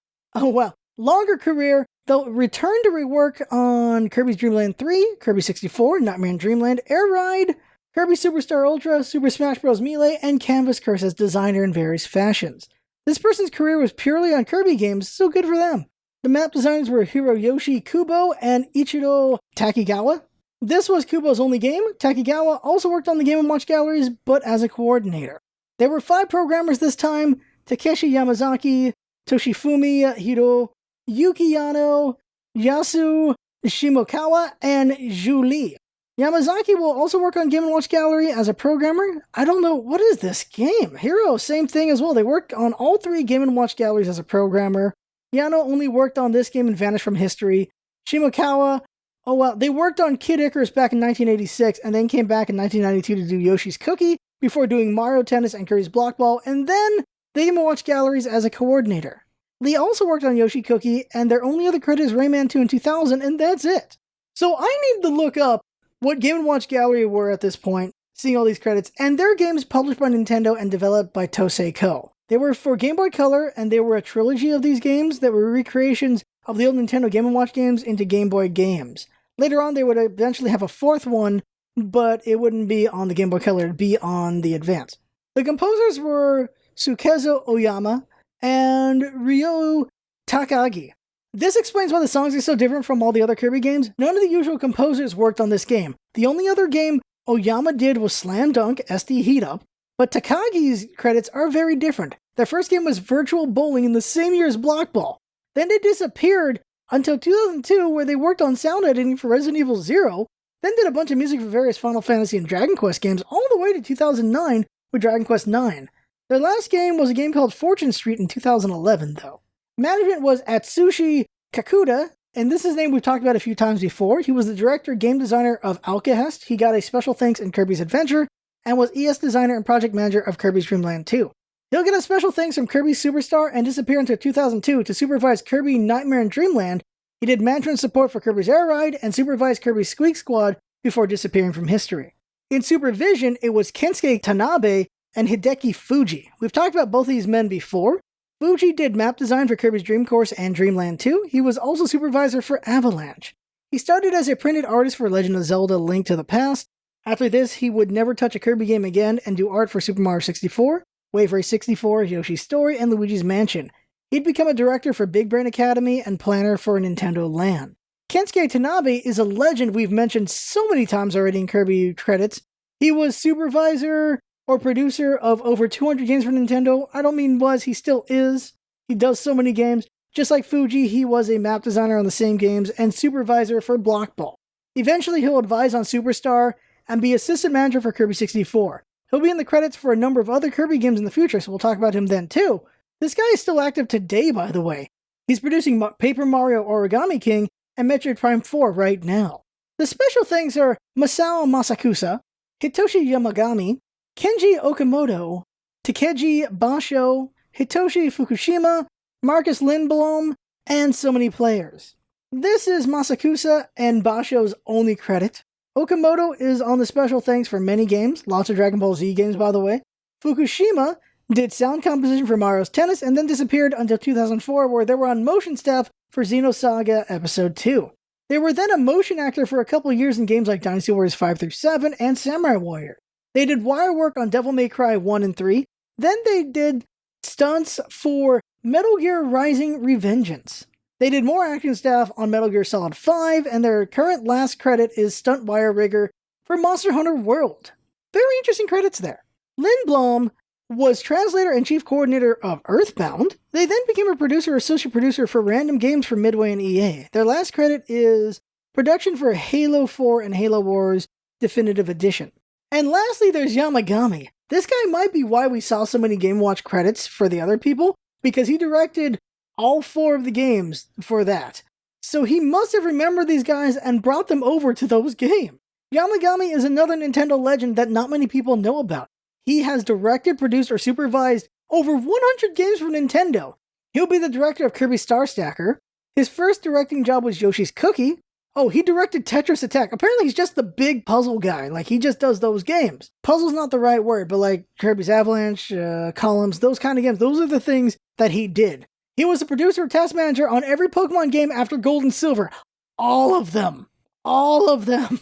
longer career, they'll return to rework on Kirby's Dreamland 3, Kirby 64, Nightmare in Dreamland, Air Ride, Kirby Superstar Ultra, Super Smash Bros. Melee, and Canvas Curse as designer in various fashions. This person's career was purely on Kirby games, so good for them. The map designers were Hiroyoshi Kubo and Ichiro Takigawa. This was Kubo's only game. Takigawa also worked on the Game & Watch galleries, but as a coordinator. There were 5 programmers this time: Takeshi Yamazaki, Toshifumi Hiro, Yuki Yano, Yasu Shimokawa, and Zhu Li. Yamazaki will also work on Game & Watch Gallery as a programmer. I don't know, what is this game? Hiro, same thing as well. They worked on all 3 Game & Watch galleries as a programmer. Yano only worked on this game and vanished from history. Shimokawa, they worked on Kid Icarus back in 1986 and then came back in 1992 to do Yoshi's Cookie before doing Mario Tennis and Kirby's Block Ball, and then the Game & Watch galleries as a coordinator. Lee also worked on Yoshi Cookie, and their only other credit is Rayman 2 in 2000, and that's it. So I need to look up what Game & Watch Gallery were at this point, seeing all these credits, and their games published by Nintendo and developed by Tosei Co. They were for Game Boy Color, and they were a trilogy of these games that were recreations of the old Nintendo Game & Watch games into Game Boy games. Later on, they would eventually have a 4th one, but it wouldn't be on the Game Boy Color, it'd be on the Advance. The composers were Sukezo Oyama and Ryo Takagi. This explains why the songs are so different from all the other Kirby games. None of the usual composers worked on this game. The only other game Oyama did was Slam Dunk SD Heat Up, but Takagi's credits are very different. Their first game was Virtual Bowling in the same year as Block Ball. Then they disappeared until 2002, where they worked on sound editing for Resident Evil 0, then did a bunch of music for various Final Fantasy and Dragon Quest games all the way to 2009 with Dragon Quest IX. Their last game was a game called Fortune Street in 2011, though. Management was Atsushi Kakuda, and this is a name we've talked about a few times before. He was the director, game designer of Alcahest. He got a special thanks in Kirby's Adventure, and was ES designer and project manager of Kirby's Dreamland 2. He'll get a special thanks from Kirby Superstar and disappear until 2002 to supervise Kirby Nightmare in Dreamland. He did management support for Kirby's Air Ride and supervised Kirby's Squeak Squad before disappearing from history. In supervision, it was Kensuke Tanabe and Hideki Fuji. We've talked about both of these men before. Fuji did map design for Kirby's Dream Course and Dreamland 2. He was also supervisor for Avalanche. He started as a printed artist for Legend of Zelda: Link to the Past. After this, he would never touch a Kirby game again and do art for Super Mario 64, Wave Race 64, Yoshi's Story, and Luigi's Mansion. He'd become a director for Big Brain Academy and planner for Nintendo Land. Kensuke Tanabe is a legend we've mentioned so many times already in Kirby credits. He was supervisor or producer of over 200 games for Nintendo. I don't mean was, he still is. He does so many games. Just like Fuji, he was a map designer on the same games and supervisor for Block Ball. Eventually, he'll advise on Superstar and be assistant manager for Kirby 64. He'll be in the credits for a number of other Kirby games in the future, so we'll talk about him then too. This guy is still active today, by the way. He's producing Paper Mario Origami King and Metroid Prime 4 right now. The special thanks are Masao Masakusa, Hitoshi Yamagami, Kenji Okamoto, Takeji Basho, Hitoshi Fukushima, Marcus Lindblom, and so many players. This is Masakusa and Basho's only credit. Okamoto is on the special thanks for many games, lots of Dragon Ball Z games by the way. Fukushima did sound composition for Mario's Tennis and then disappeared until 2004 where they were on motion staff for Xenosaga Episode 2. They were then a motion actor for a couple years in games like Dynasty Warriors 5-7 and Samurai Warrior. They did wire work on Devil May Cry 1 and 3. Then they did stunts for Metal Gear Rising: Revengeance. They did more acting staff on Metal Gear Solid 5, and their current last credit is stunt wire rigger for Monster Hunter World. Very interesting credits there. Lindblom was translator and chief coordinator of Earthbound. They then became a producer or associate producer for random games for Midway and EA. Their last credit is production for Halo 4 and Halo Wars Definitive Edition. And lastly, there's Yamagami. This guy might be why we saw so many Game Watch credits for the other people, because he directed all 4 of the games for that. So he must have remembered these guys and brought them over to those games. Yamagami is another Nintendo legend that not many people know about. He has directed, produced, or supervised over 100 games for Nintendo. He'll be the director of Kirby Star Stacker. His first directing job was Yoshi's Cookie. Oh, he directed Tetris Attack. Apparently he's just the big puzzle guy. Like, he just does those games. Puzzle's not the right word, but like Kirby's Avalanche, Columns, those kind of games. Those are the things that he did. He was the producer or task manager on every Pokemon game after Gold and Silver. All of them. All of them.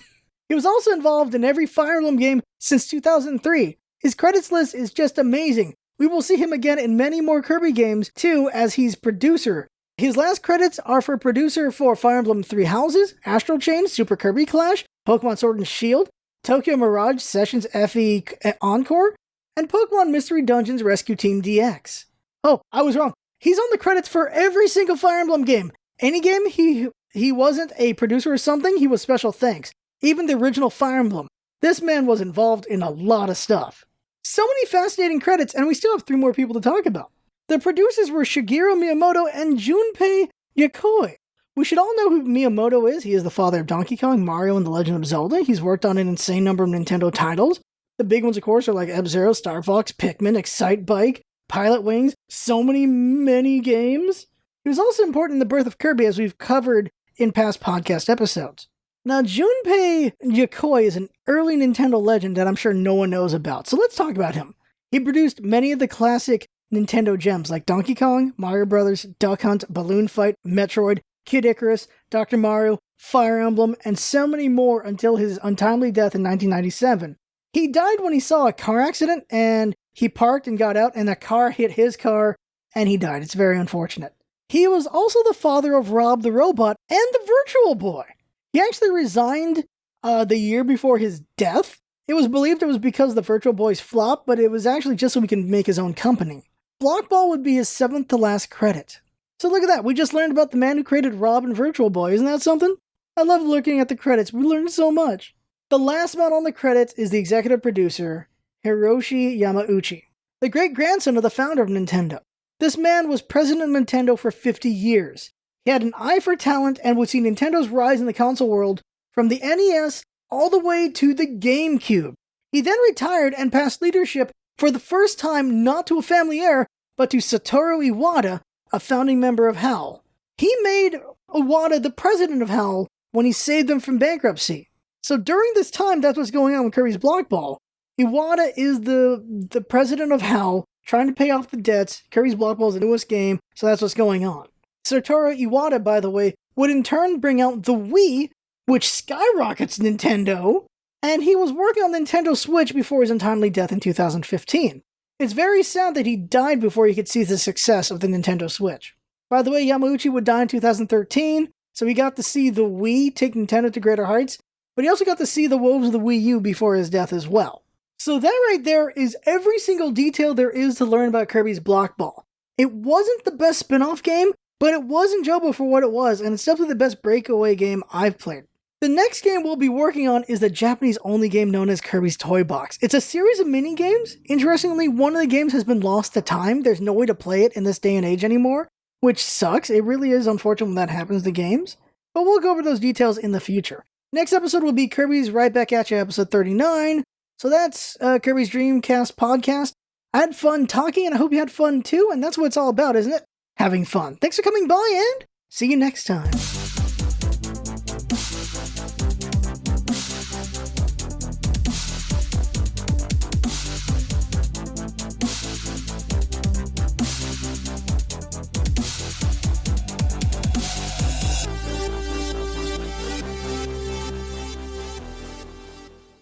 He was also involved in every Fire Emblem game since 2003. His credits list is just amazing. We will see him again in many more Kirby games, too, as he's producer. His last credits are for producer for Fire Emblem Three Houses, Astral Chain, Super Kirby Clash, Pokemon Sword and Shield, Tokyo Mirage Sessions FE Encore, and Pokemon Mystery Dungeons Rescue Team DX. Oh, I was wrong. He's on the credits for every single Fire Emblem game. Any game he wasn't a producer or something, he was special thanks. Even the original Fire Emblem. This man was involved in a lot of stuff. So many fascinating credits, and we still have 3 more people to talk about. The producers were Shigeru Miyamoto and Junpei Yokoi. We should all know who Miyamoto is. He is the father of Donkey Kong, Mario, and The Legend of Zelda. He's worked on an insane number of Nintendo titles. The big ones, of course, are like F-Zero, Star Fox, Pikmin, Excite Bike, Pilot Wings, so many games. He was also important in the birth of Kirby, as we've covered in past podcast episodes. Now, Junpei Yokoi is an early Nintendo legend that I'm sure no one knows about, so let's talk about him. He produced many of the classic Nintendo gems like Donkey Kong, Mario Bros., Duck Hunt, Balloon Fight, Metroid, Kid Icarus, Dr. Mario, Fire Emblem, and so many more until his untimely death in 1997. He died when he saw a car accident, and he parked and got out, and a car hit his car, and he died. It's very unfortunate. He was also the father of Rob the Robot and the Virtual Boy. He actually resigned the year before his death. It was believed it was because the Virtual Boy's flop, but it was actually just so he could make his own company. Block Ball would be his 7th to last credit. So look at that, we just learned about the man who created Rob and Virtual Boy, isn't that something? I love looking at the credits, we learned so much. The last man on the credits is the executive producer, Hiroshi Yamauchi, the great-grandson of the founder of Nintendo. This man was president of Nintendo for 50 years. He had an eye for talent and would see Nintendo's rise in the console world from the NES all the way to the GameCube. He then retired and passed leadership for the first time not to a family heir, but to Satoru Iwata, a founding member of HAL. He made Iwata the president of HAL when he saved them from bankruptcy. So during this time, that's what's going on with Kirby's Block Ball. Iwata is the president of HAL, trying to pay off the debts. Kirby's Block Ball is the newest game, so that's what's going on. Satoru Iwata, by the way, would in turn bring out the Wii, which skyrockets Nintendo, and he was working on Nintendo Switch before his untimely death in 2015. It's very sad that he died before he could see the success of the Nintendo Switch. By the way, Yamauchi would die in 2013, so he got to see the Wii take Nintendo to greater heights, but he also got to see the woes of the Wii U before his death as well. So that right there is every single detail there is to learn about Kirby's Block Ball. It wasn't the best spin-off game, but it was enjoyable for what it was, and it's definitely the best breakaway game I've played. The next game we'll be working on is the Japanese-only game known as Kirby's Toy Box. It's a series of mini-games. Interestingly, one of the games has been lost to time. There's no way to play it in this day and age anymore, which sucks. It really is unfortunate when that happens to games, but we'll go over those details in the future. Next episode will be Kirby's Right Back at You, episode 39. So that's Kirby's Dreamcast podcast. I had fun talking, and I hope you had fun too, and that's what it's all about, isn't it? Having fun. Thanks for coming by, and see you next time.